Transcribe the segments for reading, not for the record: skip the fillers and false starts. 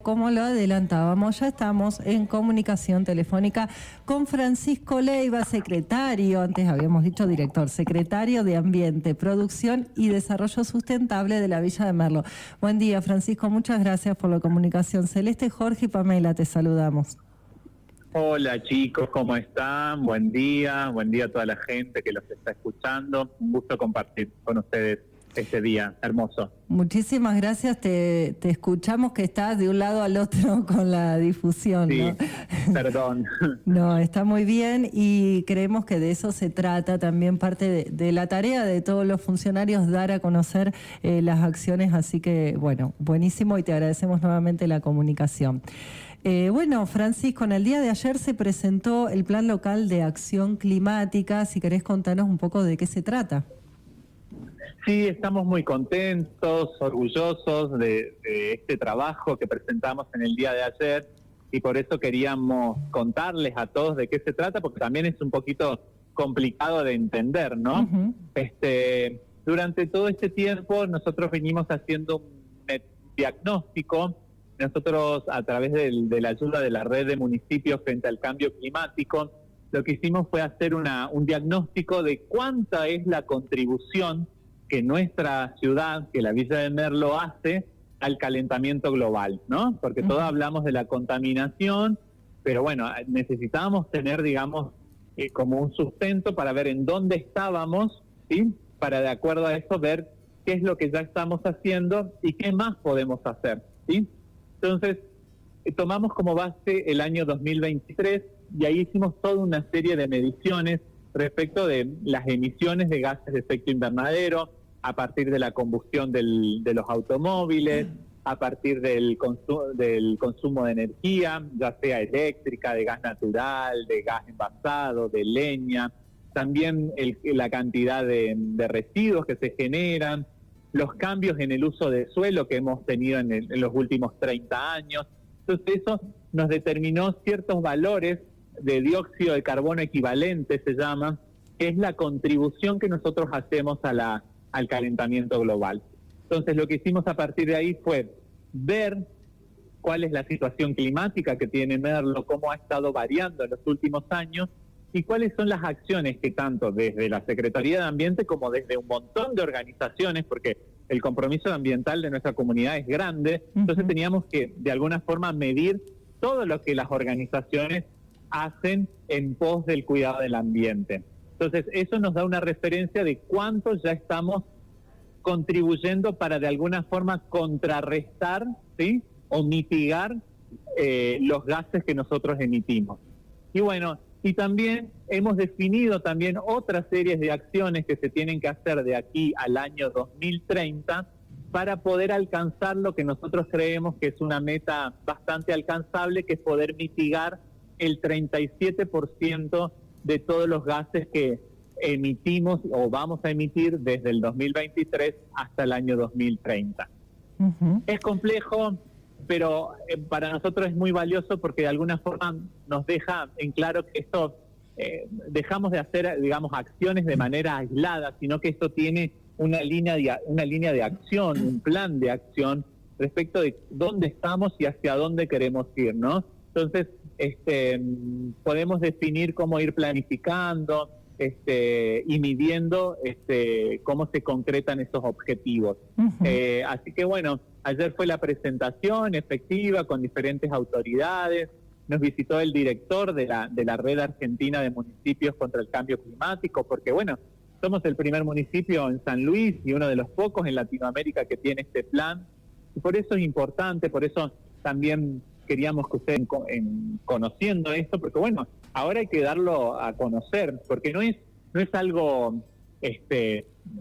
Como lo adelantábamos, ya estamos en comunicación telefónica con Francisco Leiva, secretario, antes habíamos dicho director, secretario de Ambiente, Producción y Desarrollo Sustentable de la Villa de Merlo. Buen día, Francisco, muchas gracias por la comunicación. Celeste, Jorge y Pamela, te saludamos. Hola chicos, ¿cómo están? Buen día a toda la gente que los está escuchando. Un gusto compartir con ustedes este día hermoso. Muchísimas gracias, te escuchamos que estás de un lado al otro con la difusión, Sí, ¿no? perdón. No, está muy bien y creemos que de eso se trata también parte de la tarea de todos los funcionarios, dar a conocer las acciones, así que bueno, buenísimo y te agradecemos nuevamente la comunicación. Bueno, Francisco, en el día de ayer se presentó el Plan Local de Acción Climática, si querés contarnos un poco de qué se trata. Sí, estamos muy contentos, orgullosos de este trabajo que presentamos en el día de ayer y por eso queríamos contarles a todos de qué se trata, porque también es un poquito complicado de entender, ¿no? Uh-huh. Durante todo este tiempo nosotros venimos haciendo un diagnóstico. Nosotros, a través de la ayuda de la red de municipios frente al cambio climático, lo que hicimos fue hacer un diagnóstico de cuánta es la contribución que nuestra ciudad, que la Villa de Merlo hace al calentamiento global, ¿no? Porque todos hablamos de la contaminación, pero bueno, necesitábamos tener, digamos, como un sustento para ver en dónde estábamos, ¿sí? Para de acuerdo a eso ver qué es lo que ya estamos haciendo y qué más podemos hacer, ¿sí? Entonces, tomamos como base el año 2023 y ahí hicimos toda una serie de mediciones respecto de las emisiones de gases de efecto invernadero a partir de la combustión de los automóviles, a partir del consumo de energía, ya sea eléctrica, de gas natural, de gas envasado, de leña, también la cantidad de residuos que se generan, los cambios en el uso de suelo que hemos tenido en los últimos 30 años. Entonces eso nos determinó ciertos valores de dióxido de carbono equivalente, se llama, que es la contribución que nosotros hacemos al calentamiento global. Entonces lo que hicimos a partir de ahí fue ver cuál es la situación climática que tiene Merlo, cómo ha estado variando en los últimos años y cuáles son las acciones que tanto desde la Secretaría de Ambiente como desde un montón de organizaciones, porque el compromiso ambiental de nuestra comunidad es grande, entonces teníamos que de alguna forma medir todo lo que las organizaciones hacen en pos del cuidado del ambiente. Entonces eso nos da una referencia de cuánto ya estamos contribuyendo para de alguna forma contrarrestar, ¿sí? O mitigar los gases que nosotros emitimos. Y bueno, y también hemos definido también otras series de acciones que se tienen que hacer de aquí al año 2030 para poder alcanzar lo que nosotros creemos que es una meta bastante alcanzable, que es poder mitigar el 37% de todos los gases que emitimos o vamos a emitir desde el 2023 hasta el año 2030. Uh-huh. Es complejo, pero para nosotros es muy valioso porque de alguna forma nos deja en claro que esto, dejamos de hacer, digamos, acciones de manera aislada, sino que esto tiene una línea de acción, un plan de acción respecto de dónde estamos y hacia dónde queremos ir, ¿no? Entonces, podemos definir cómo ir planificando y midiendo cómo se concretan esos objetivos. Uh-huh. Así que bueno, ayer fue la presentación efectiva con diferentes autoridades, nos visitó el director de la Red Argentina de Municipios contra el Cambio Climático, porque bueno, somos el primer municipio en San Luis y uno de los pocos en Latinoamérica que tiene este plan, y por eso es importante, por eso también queríamos que ustedes conociendo esto, porque bueno, ahora hay que darlo a conocer, porque no es algo,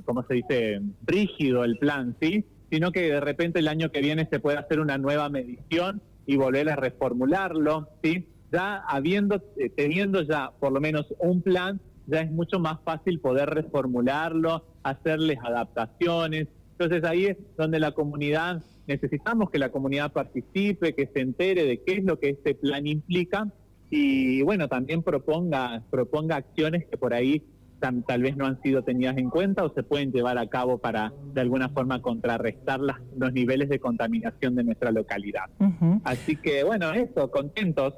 ¿cómo se dice?, rígido el plan, ¿sí? Sino que de repente el año que viene se puede hacer una nueva medición y volver a reformularlo, ¿sí? Ya teniendo ya por lo menos un plan, ya es mucho más fácil poder reformularlo, hacerles adaptaciones. Entonces ahí es donde la comunidad, necesitamos que la comunidad participe, que se entere de qué es lo que este plan implica y bueno, también proponga acciones que por ahí tal vez no han sido tenidas en cuenta o se pueden llevar a cabo para de alguna forma contrarrestar los niveles de contaminación de nuestra localidad. Así que bueno, eso, contentos.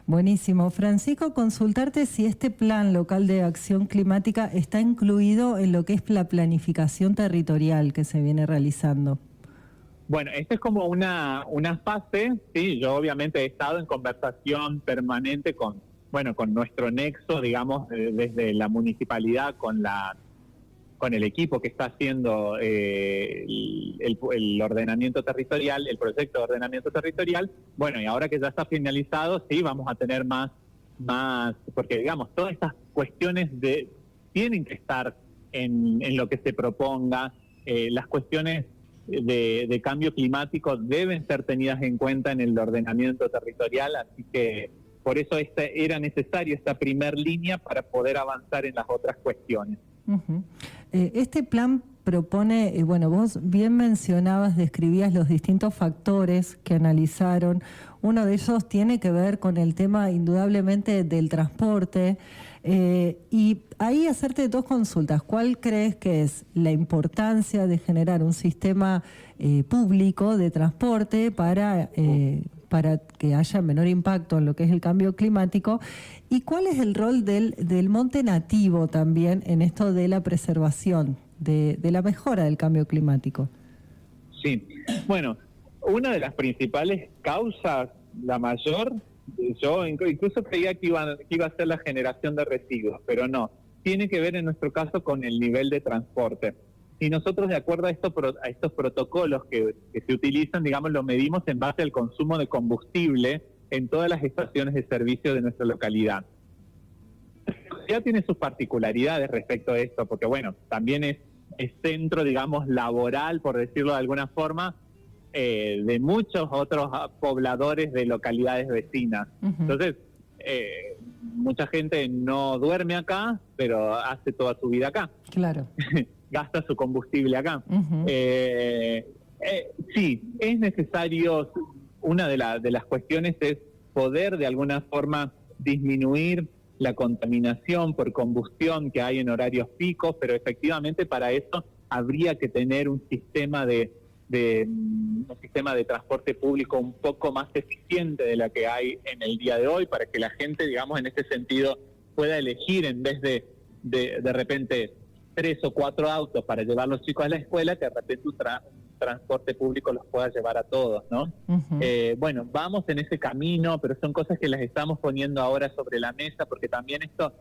Buenísimo. Francisco, consultarte si este plan local de acción climática está incluido en lo que es la planificación territorial que se viene realizando. Bueno, esta es como una fase, sí, yo obviamente he estado en conversación permanente con nuestro nexo, digamos, desde la municipalidad con el equipo que está haciendo el ordenamiento territorial, el proyecto de ordenamiento territorial. Bueno, y ahora que ya está finalizado, sí, vamos a tener más, porque digamos, todas estas cuestiones tienen que estar en lo que se proponga, las cuestiones de cambio climático deben ser tenidas en cuenta en el ordenamiento territorial, así que por eso era necesario esta primer línea para poder avanzar en las otras cuestiones. Este plan propone, bueno, vos bien mencionabas, describías los distintos factores que analizaron. Uno de ellos tiene que ver con el tema indudablemente del transporte. Y ahí hacerte dos consultas. ¿Cuál crees que es la importancia de generar un sistema público de transporte para que haya menor impacto en lo que es el cambio climático? ¿Y cuál es el rol del monte nativo también en esto de la preservación, de la mejora del cambio climático? Sí, bueno, una de las principales causas, la mayor, yo incluso creía que iba a ser la generación de residuos, pero no, tiene que ver en nuestro caso con el nivel de transporte. Y nosotros, de acuerdo a estos protocolos que se utilizan, digamos, lo medimos en base al consumo de combustible en todas las estaciones de servicio de nuestra localidad. Ya tiene sus particularidades respecto a esto, porque bueno, también es centro, digamos, laboral, por decirlo de alguna forma, de muchos otros pobladores de localidades vecinas. Entonces, mucha gente no duerme acá, pero hace toda su vida acá. Claro. Gasta su combustible acá. Sí, es necesario, una de las cuestiones es poder de alguna forma disminuir la contaminación por combustión que hay en horarios picos, pero efectivamente para eso habría que tener un sistema de transporte público un poco más eficiente de la que hay en el día de hoy, para que la gente, digamos, en este sentido pueda elegir, en vez de repente 3 o 4 autos para llevar a los chicos a la escuela, que de repente un transporte público los pueda llevar a todos, ¿no? Bueno, vamos en ese camino, pero son cosas que las estamos poniendo ahora sobre la mesa, porque también esto,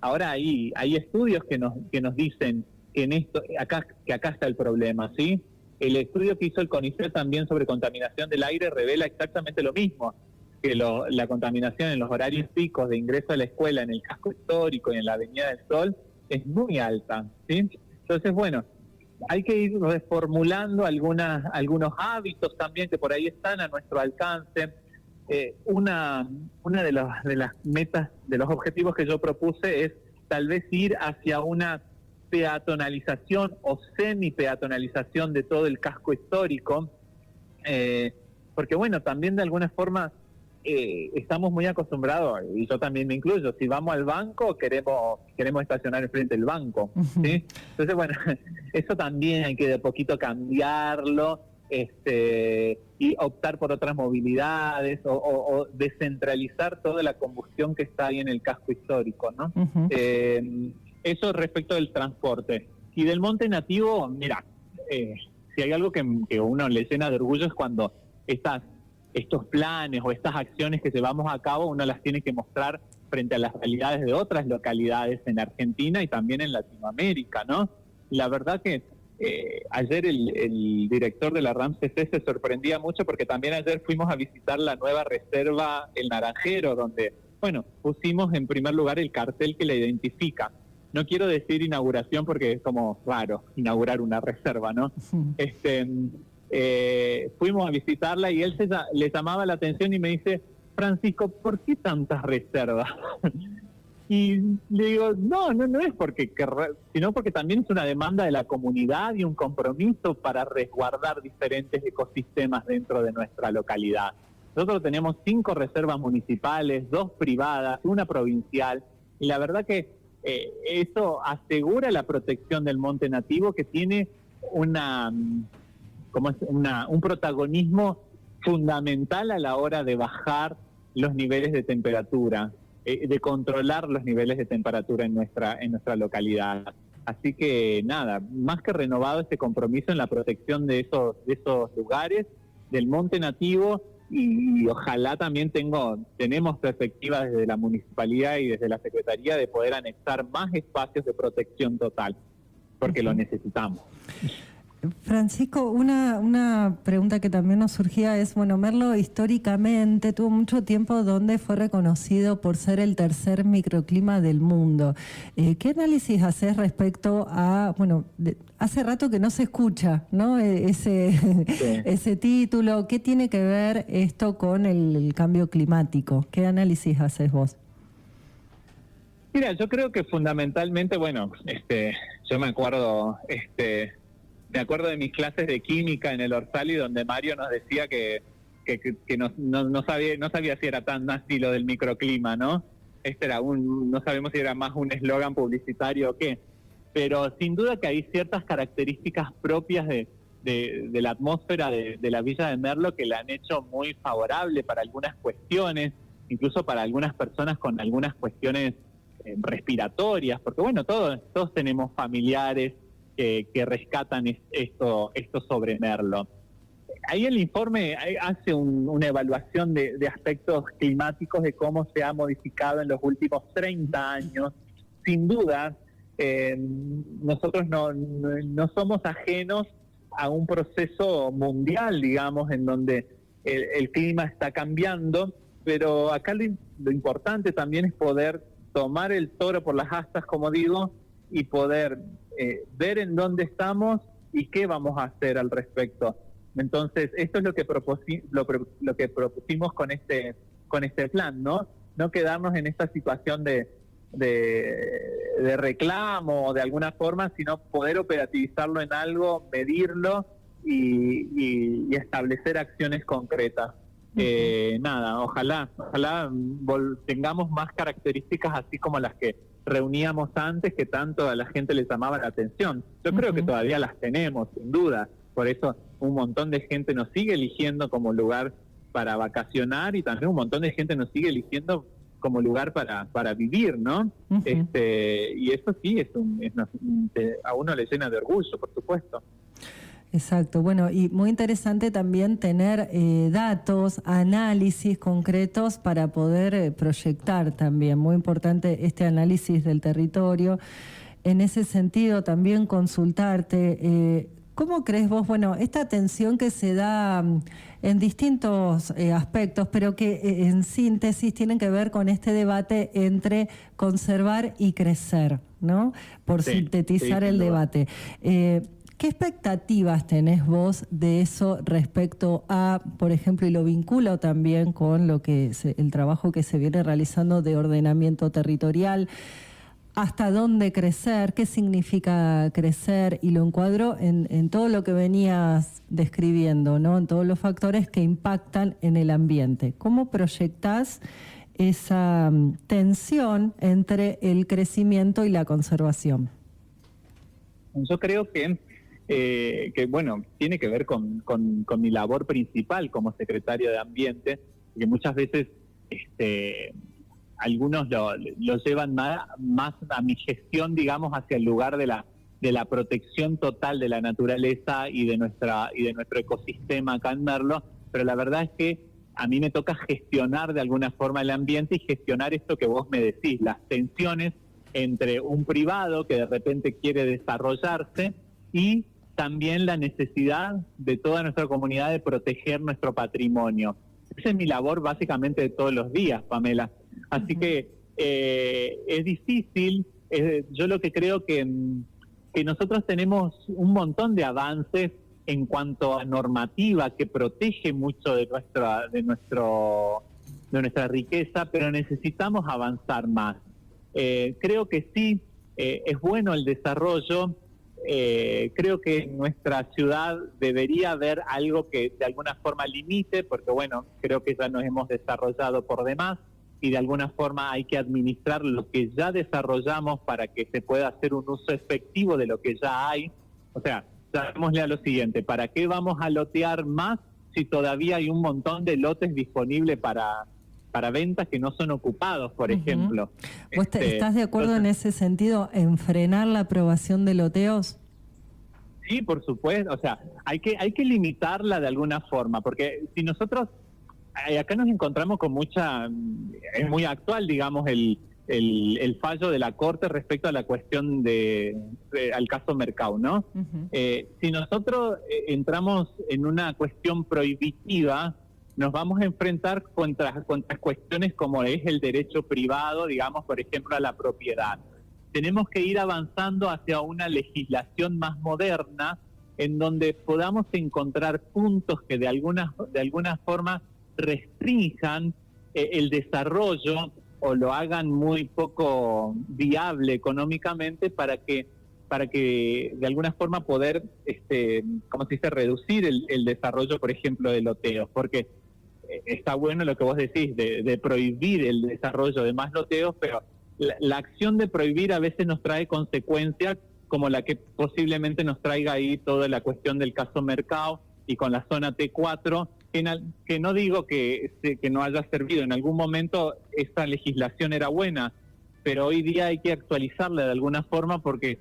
ahora hay estudios que nos dicen que acá está el problema, ¿sí? El estudio que hizo el CONICET también sobre contaminación del aire revela exactamente lo mismo, que la contaminación en los horarios picos de ingreso a la escuela en el casco histórico y en la Avenida del Sol es muy alta, ¿sí? Entonces, bueno, hay que ir reformulando algunos hábitos también que por ahí están a nuestro alcance. Una de las metas, de los objetivos que yo propuse es tal vez ir hacia una peatonalización o semi-peatonalización de todo el casco histórico, porque bueno, también de alguna forma estamos muy acostumbrados, y yo también me incluyo, si vamos al banco queremos estacionar enfrente del banco, ¿sí? Entonces bueno, eso también hay que de poquito cambiarlo, y optar por otras movilidades o descentralizar toda la combustión que está ahí en el casco histórico, ¿no? Eso respecto del transporte. Y del monte nativo, mira, si hay algo que uno le llena de orgullo es cuando estos planes o estas acciones que llevamos a cabo, uno las tiene que mostrar frente a las realidades de otras localidades en Argentina y también en Latinoamérica, ¿no? La verdad que ayer el director de la RAMCC se sorprendía mucho, porque también ayer fuimos a visitar la nueva reserva El Naranjero, donde, bueno, pusimos en primer lugar el cartel que la identifica. No quiero decir inauguración porque es como raro inaugurar una reserva, ¿no? Fuimos a visitarla y él le llamaba la atención y me dice: Francisco, ¿por qué tantas reservas? Y le digo, no es sino porque también es una demanda de la comunidad y un compromiso para resguardar diferentes ecosistemas dentro de nuestra localidad. Nosotros tenemos 5 reservas municipales, 2 privadas, 1 provincial, y la verdad que eso asegura la protección del monte nativo, que tiene un protagonismo fundamental a la hora de bajar los niveles de temperatura, de controlar los niveles de temperatura en nuestra localidad. Así que nada, más que renovado este compromiso en la protección de esos lugares, del monte nativo, y ojalá también tenemos perspectivas desde la municipalidad y desde la Secretaría de poder anexar más espacios de protección total, porque lo necesitamos. Francisco, una pregunta que también nos surgía es, bueno, Merlo históricamente tuvo mucho tiempo donde fue reconocido por ser el tercer microclima del mundo. ¿Qué análisis haces respecto a, bueno, hace rato que no se escucha, ¿no? Ese título? ¿Qué tiene que ver esto con el cambio climático? ¿Qué análisis haces vos? Mira, yo creo que fundamentalmente, bueno, yo me acuerdo de mis clases de química en el Orsali, donde Mario nos decía que no sabía si era tan así lo del microclima, ¿no? No sabemos si era más un eslogan publicitario o qué, pero sin duda que hay ciertas características propias de la atmósfera de la Villa de Merlo que la han hecho muy favorable para algunas cuestiones, incluso para algunas personas con algunas cuestiones respiratorias, porque bueno, todos tenemos familiares que rescatan esto sobre Merlo. Ahí el informe hace una evaluación de aspectos climáticos, de cómo se ha modificado en los últimos 30 años. Sin duda, nosotros no somos ajenos a un proceso mundial, digamos, en donde el clima está cambiando, pero acá lo importante también es poder tomar el toro por las astas, como digo, y poder ver en dónde estamos y qué vamos a hacer al respecto. Entonces, esto es lo que propusimos con este plan, ¿no? No quedarnos en esta situación de reclamo de alguna forma, sino poder operativizarlo en algo, medirlo y establecer acciones concretas. Nada, ojalá tengamos más características así como las que reuníamos antes, que tanto a la gente les llamaba la atención. Yo creo que todavía las tenemos, sin duda. Por eso un montón de gente nos sigue eligiendo como lugar para vacacionar, y también un montón de gente nos sigue eligiendo como lugar para vivir, ¿no? Y eso sí, a uno le llena de orgullo, por supuesto. Exacto, bueno, y muy interesante también tener datos, análisis concretos para poder proyectar también. Muy importante este análisis del territorio. En ese sentido, también consultarte, ¿cómo crees vos, bueno, esta tensión que se da en distintos aspectos, pero que en síntesis tienen que ver con este debate entre conservar y crecer, ¿no? Por sintetizar el debate. ¿Qué expectativas tenés vos de eso respecto a, por ejemplo, y lo vinculo también con el trabajo que se viene realizando de ordenamiento territorial? ¿Hasta dónde crecer? ¿Qué significa crecer? Y lo encuadro en todo lo que venías describiendo, ¿no? En todos los factores que impactan en el ambiente. ¿Cómo proyectás esa tensión entre el crecimiento y la conservación? Yo creo que bueno, tiene que ver con mi labor principal como secretario de Ambiente, que muchas veces algunos lo llevan más a mi gestión, digamos, hacia el lugar de la protección total de la naturaleza y de nuestro ecosistema acá en Merlo, pero la verdad es que a mí me toca gestionar de alguna forma el ambiente y gestionar esto que vos me decís, las tensiones entre un privado que de repente quiere desarrollarse y también la necesidad de toda nuestra comunidad de proteger nuestro patrimonio. Esa es mi labor básicamente de todos los días, Pamela. Así que es difícil. Yo lo que creo que nosotros tenemos un montón de avances en cuanto a normativa que protege mucho de nuestra riqueza, pero necesitamos avanzar más. Creo que sí, es bueno el desarrollo. Creo que en nuestra ciudad debería haber algo que de alguna forma limite, porque bueno, creo que ya nos hemos desarrollado por demás y de alguna forma hay que administrar lo que ya desarrollamos para que se pueda hacer un uso efectivo de lo que ya hay. O sea, llamémosle a lo siguiente, ¿para qué vamos a lotear más si todavía hay un montón de lotes disponibles para ventas que no son ocupados, por ejemplo? ¿Vos estás de acuerdo en ese sentido, en frenar la aprobación de loteos? Sí, por supuesto. O sea, hay que limitarla de alguna forma, porque si nosotros acá nos encontramos con es muy actual, digamos, el fallo de la Corte respecto a la cuestión al caso Mercau, ¿no? Si nosotros entramos en una cuestión prohibitiva, nos vamos a enfrentar contra cuestiones como es el derecho privado, digamos, por ejemplo, a la propiedad. Tenemos que ir avanzando hacia una legislación más moderna, en donde podamos encontrar puntos que de alguna forma restrinjan el desarrollo o lo hagan muy poco viable económicamente para que de alguna forma poder, ¿cómo se dice?, reducir el desarrollo, por ejemplo, de loteos, porque está bueno lo que vos decís de prohibir el desarrollo de más loteos, pero la acción de prohibir a veces nos trae consecuencias como la que posiblemente nos traiga ahí toda la cuestión del caso Mercau y con la zona T4, que no digo que no haya servido. En algún momento esta legislación era buena, pero hoy día hay que actualizarla de alguna forma porque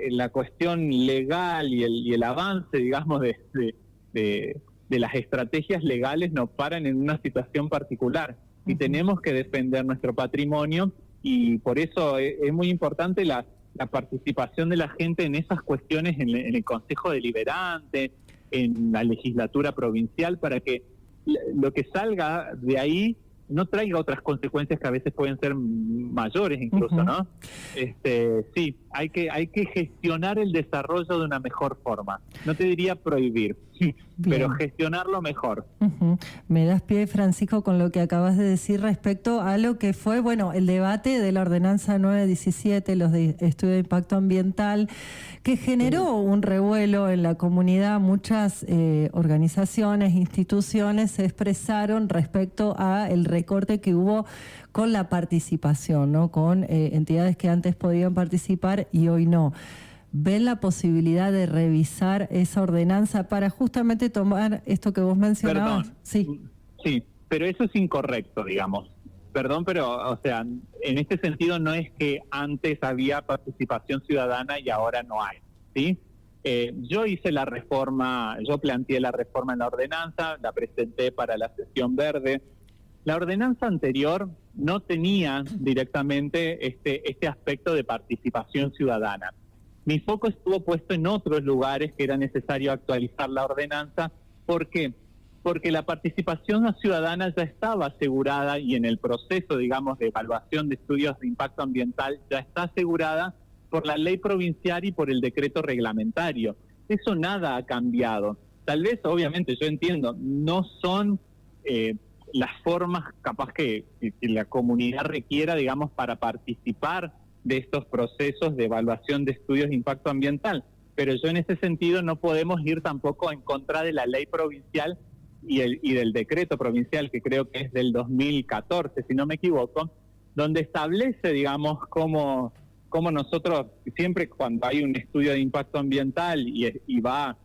la cuestión legal y el avance, digamos, de las estrategias legales nos paran en una situación particular y tenemos que defender nuestro patrimonio, y por eso es muy importante la participación de la gente en esas cuestiones en el Consejo Deliberante, en la legislatura provincial, para que lo que salga de ahí no traiga otras consecuencias que a veces pueden ser mayores incluso, ¿no? Sí, hay que gestionar el desarrollo de una mejor forma. No te diría prohibir, pero gestionarlo mejor. Me das pie, Francisco, con lo que acabas de decir respecto a lo que fue, bueno, el debate de la ordenanza 917, los de estudio de impacto ambiental, que generó un revuelo en la comunidad. Muchas organizaciones, instituciones se expresaron respecto a el recorte que hubo con la participación, ¿no? Con entidades que antes podían participar y hoy no. ¿Ven la posibilidad de revisar esa ordenanza para justamente tomar esto que vos mencionabas? Perdón. Sí, pero eso es incorrecto, digamos. Perdón, pero, o sea, en este sentido no es que antes había participación ciudadana y ahora no hay, ¿sí? Yo hice la reforma, yo planteé la reforma en la ordenanza, la presenté para la sesión verde. La ordenanza anterior no tenía directamente este aspecto de participación ciudadana. Mi foco estuvo puesto en otros lugares que era necesario actualizar la ordenanza. ¿Por qué? Porque la participación ciudadana ya estaba asegurada y en el proceso, digamos, de evaluación de estudios de impacto ambiental ya está asegurada por la ley provincial y por el decreto reglamentario. Eso nada ha cambiado. Tal vez, obviamente, yo entiendo, no son las formas capaz que la comunidad requiera, digamos, para participar de estos procesos de evaluación de estudios de impacto ambiental, pero yo en ese sentido no podemos ir tampoco en contra de la ley provincial y del decreto provincial, que creo que es del 2014, si no me equivoco, donde establece, digamos, cómo nosotros siempre cuando hay un estudio de impacto ambiental y va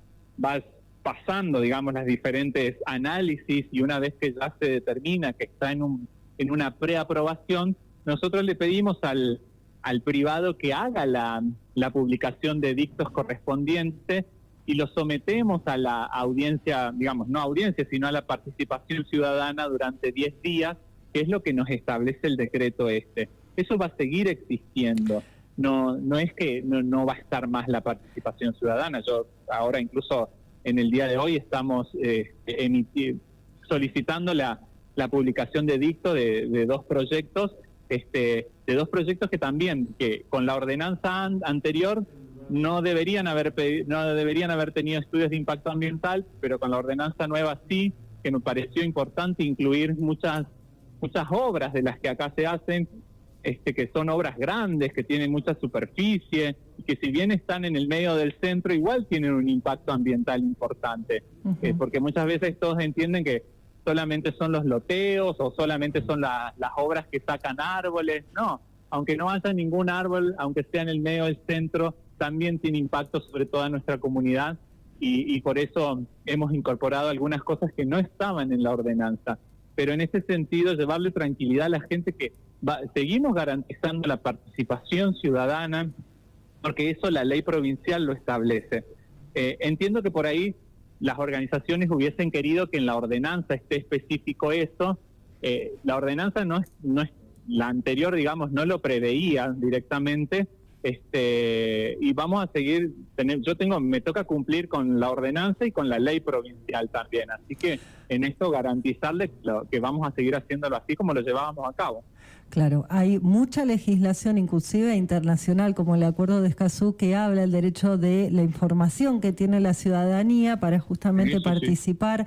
pasando, digamos, las diferentes análisis, y una vez que ya se determina que está en una preaprobación, nosotros le pedimos al privado que haga la publicación de dictos correspondientes y lo sometemos a la audiencia, digamos, no audiencia, sino a la participación ciudadana durante 10 días, que es lo que nos establece el decreto este. Eso va a seguir existiendo. No es que no va a estar más la participación ciudadana. Yo ahora incluso en el día de hoy estamos solicitando la publicación de dicto de dos proyectos, de dos proyectos que también, que con la ordenanza anterior no deberían haber tenido estudios de impacto ambiental, pero con la ordenanza nueva sí, que me pareció importante incluir muchas obras de las que acá se hacen, que son obras grandes, que tienen mucha superficie, y que si bien están en el medio del centro, igual tienen un impacto ambiental importante, porque muchas veces todos entienden que solamente son los loteos o solamente son las obras que sacan árboles. No, aunque no haya ningún árbol, aunque sea en el medio del centro, también tiene impacto sobre toda nuestra comunidad y por eso hemos incorporado algunas cosas que no estaban en la ordenanza. Pero en ese sentido, llevarle tranquilidad a la gente que seguimos garantizando la participación ciudadana, porque eso la ley provincial lo establece. Entiendo que por ahí las organizaciones hubiesen querido que en la ordenanza esté específico eso. La ordenanza no es la anterior, digamos, no lo preveía directamente, y vamos a seguir, me toca cumplir con la ordenanza y con la ley provincial también, así que en esto garantizarles que vamos a seguir haciéndolo así como lo llevábamos a cabo. Claro, hay mucha legislación, inclusive internacional, como el Acuerdo de Escazú, que habla del derecho de la información que tiene la ciudadanía para justamente participar.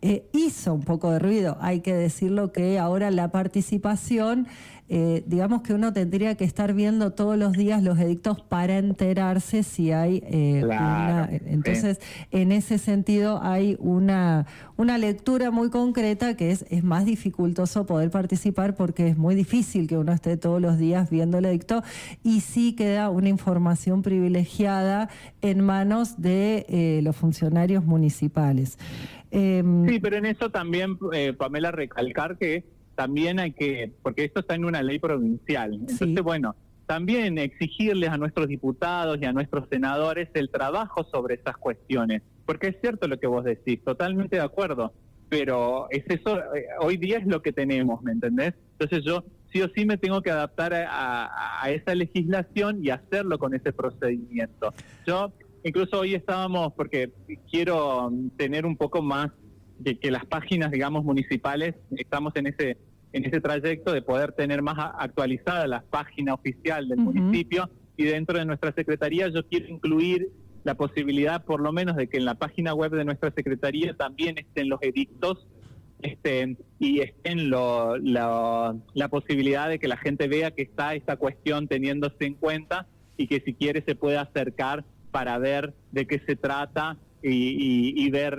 Sí. Hizo un poco de ruido, hay que decirlo, que ahora la participación, digamos que uno tendría que estar viendo todos los días los edictos para enterarse si hay claro, entonces, en ese sentido hay una lectura muy concreta que es más dificultoso poder participar porque es muy difícil que uno esté todos los días viendo el edicto y sí queda una información privilegiada en manos de los funcionarios municipales. Sí, pero en eso también, Pamela, recalcar que también hay que, porque esto está en una ley provincial, entonces sí. Bueno, también exigirles a nuestros diputados y a nuestros senadores el trabajo sobre esas cuestiones, porque es cierto lo que vos decís, totalmente de acuerdo, pero es eso, hoy día es lo que tenemos, ¿me entendés? Entonces yo sí o sí me tengo que adaptar a esa legislación y hacerlo con ese procedimiento. Yo, incluso hoy estábamos, porque quiero tener un poco más de que las páginas, digamos, municipales, estamos en ese trayecto de poder tener más actualizada la página oficial del municipio, y dentro de nuestra secretaría yo quiero incluir la posibilidad, por lo menos, de que en la página web de nuestra secretaría también estén los edictos, y estén la posibilidad de que la gente vea que está esta cuestión teniéndose en cuenta y que si quiere se puede acercar para ver de qué se trata y ver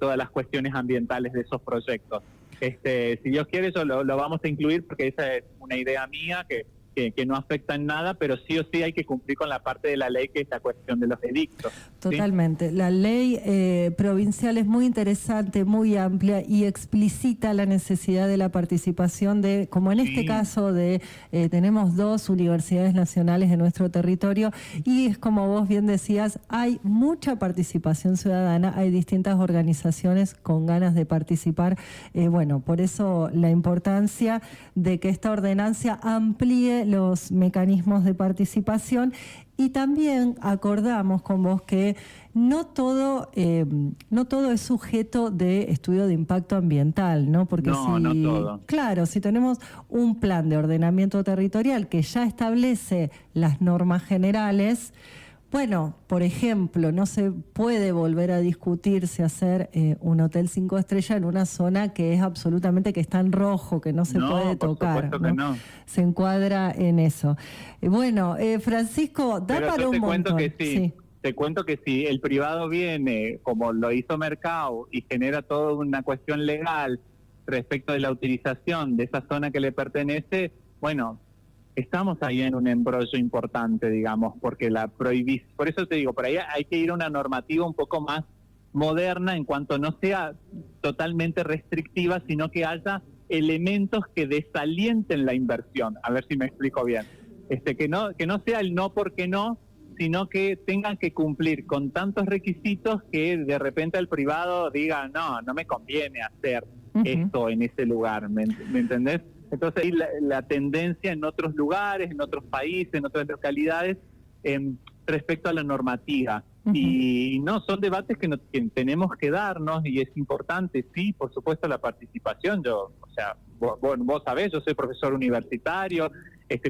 todas las cuestiones ambientales de esos proyectos. Si Dios quiere, eso lo vamos a incluir porque esa es una idea mía que no afecta en nada, pero sí o sí hay que cumplir con la parte de la ley que es la cuestión de los edictos. Totalmente. ¿Sí? La ley provincial es muy interesante, muy amplia y explicita la necesidad de la participación de, como en este caso, tenemos 2 universidades nacionales en nuestro territorio y es como vos bien decías, hay mucha participación ciudadana, hay distintas organizaciones con ganas de participar. Bueno, por eso la importancia de que esta ordenanza amplíe los mecanismos de participación y también acordamos con vos que no todo es sujeto de estudio de impacto ambiental, ¿no? Porque no todo. Claro, si tenemos un plan de ordenamiento territorial que ya establece las normas generales, bueno, por ejemplo, no se puede volver a discutir si hacer un hotel 5 estrellas en una zona que es absolutamente, que está en rojo, que no se puede tocar. Por supuesto que no. Se encuadra en eso. Bueno, Francisco, da pero para un montón. Te cuento que si el privado viene, como lo hizo Mercado, y genera toda una cuestión legal respecto de la utilización de esa zona que le pertenece, bueno, estamos ahí en un embrollo importante, digamos, porque por eso te digo, por ahí hay que ir a una normativa un poco más moderna en cuanto no sea totalmente restrictiva, sino que haya elementos que desalienten la inversión. A ver si me explico bien. Que no sea el no porque no, sino que tengan que cumplir con tantos requisitos que de repente el privado diga, no me conviene hacer esto en ese lugar, ¿me entendés? Entonces ahí la tendencia en otros lugares, en otros países, en otras localidades, respecto a la normativa. Y no, son debates que tenemos que darnos y es importante, sí, por supuesto, la participación. Vos sabés, yo soy profesor universitario,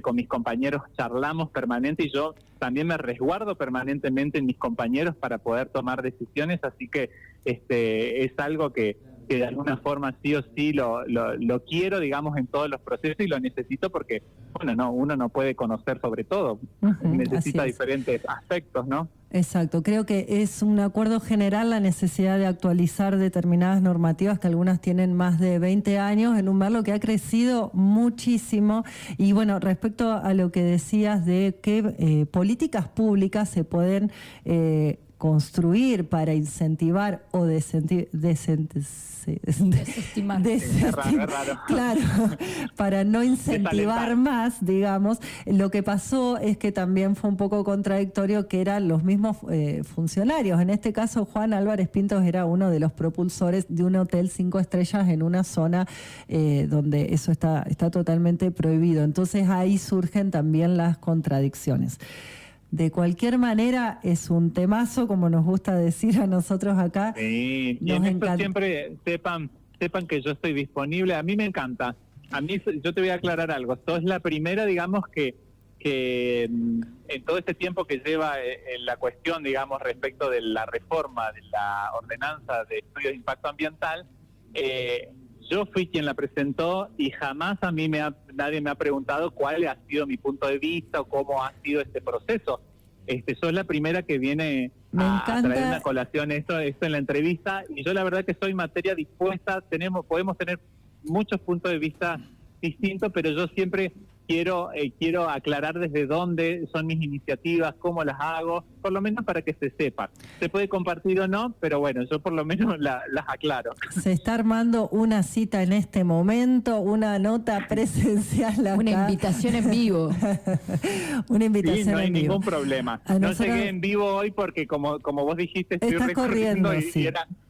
con mis compañeros charlamos permanente y yo también me resguardo permanentemente en mis compañeros para poder tomar decisiones, así que es algo que de alguna forma sí o sí lo quiero, digamos, en todos los procesos y lo necesito porque, bueno, no, uno no puede conocer sobre todo, necesita diferentes aspectos, ¿no? Exacto, creo que es un acuerdo general la necesidad de actualizar determinadas normativas que algunas tienen más de 20 años en un merlo que ha crecido muchísimo. Y bueno, respecto a lo que decías de qué políticas públicas se pueden construir para incentivar o desestimar. Claro, para no incentivar más, digamos. Lo que pasó es que también fue un poco contradictorio que eran los mismos funcionarios. En este caso, Juan Álvarez Pintos era uno de los propulsores de un hotel 5 estrellas en una zona donde eso está totalmente prohibido. Entonces ahí surgen también las contradicciones. De cualquier manera, es un temazo, como nos gusta decir a nosotros acá. Sí, y en esto siempre sepan que yo estoy disponible. A mí me encanta. A mí, yo te voy a aclarar algo. Sos la primera, digamos, que en todo este tiempo que lleva en la cuestión, digamos, respecto de la reforma de la ordenanza de estudios de impacto ambiental, yo fui quien la presentó y jamás a mí nadie me ha preguntado cuál ha sido mi punto de vista o cómo ha sido este proceso. Sos la primera que viene a traer una colación esto en la entrevista y yo la verdad que soy materia dispuesta, podemos tener muchos puntos de vista distintos, pero yo siempre quiero aclarar desde dónde son mis iniciativas, cómo las hago, por lo menos para que se sepa. Se puede compartir o no, pero bueno, yo por lo menos las aclaro. Se está armando una cita en este momento, una nota presencial acá. Una invitación en vivo. Una invitación sí, no hay en vivo. Ningún problema. No llegué en vivo hoy porque como vos dijiste, estoy corriendo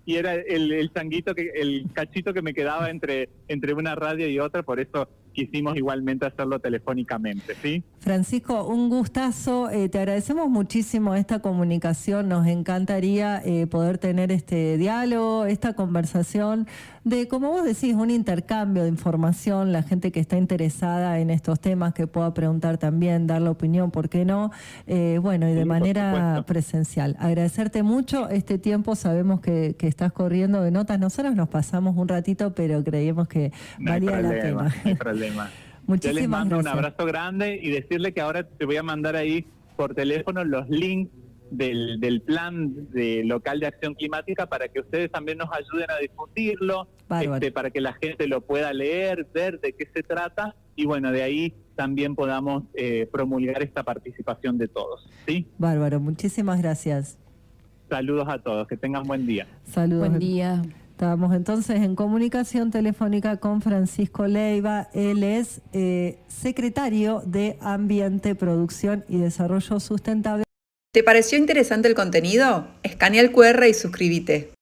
y era el changuito, el cachito que me quedaba entre una radio y otra, por eso quisimos igualmente hacerlo telefónicamente, ¿sí? Francisco, un gustazo, te agradecemos muchísimo esta comunicación, nos encantaría poder tener este diálogo, esta conversación de, como vos decís, un intercambio de información, la gente que está interesada en estos temas que pueda preguntar también, dar la opinión, ¿por qué no? Bueno, y de manera presencial. Agradecerte mucho este tiempo, sabemos que estás corriendo de notas, nosotros nos pasamos un ratito, pero creímos que valía la pena. No hay problema. Yo les mando un abrazo grande y decirle que ahora te voy a mandar ahí por teléfono los links del plan local de acción climática para que ustedes también nos ayuden a difundirlo, para que la gente lo pueda leer, ver de qué se trata y bueno, de ahí también podamos promulgar esta participación de todos, ¿sí? Bárbaro, muchísimas gracias. Saludos a todos, que tengan buen día. Saludos. Buen día. Estábamos entonces en comunicación telefónica con Francisco Leiva. Él es secretario de Ambiente, Producción y Desarrollo Sustentable. ¿Te pareció interesante el contenido? Escanea el QR y suscríbete.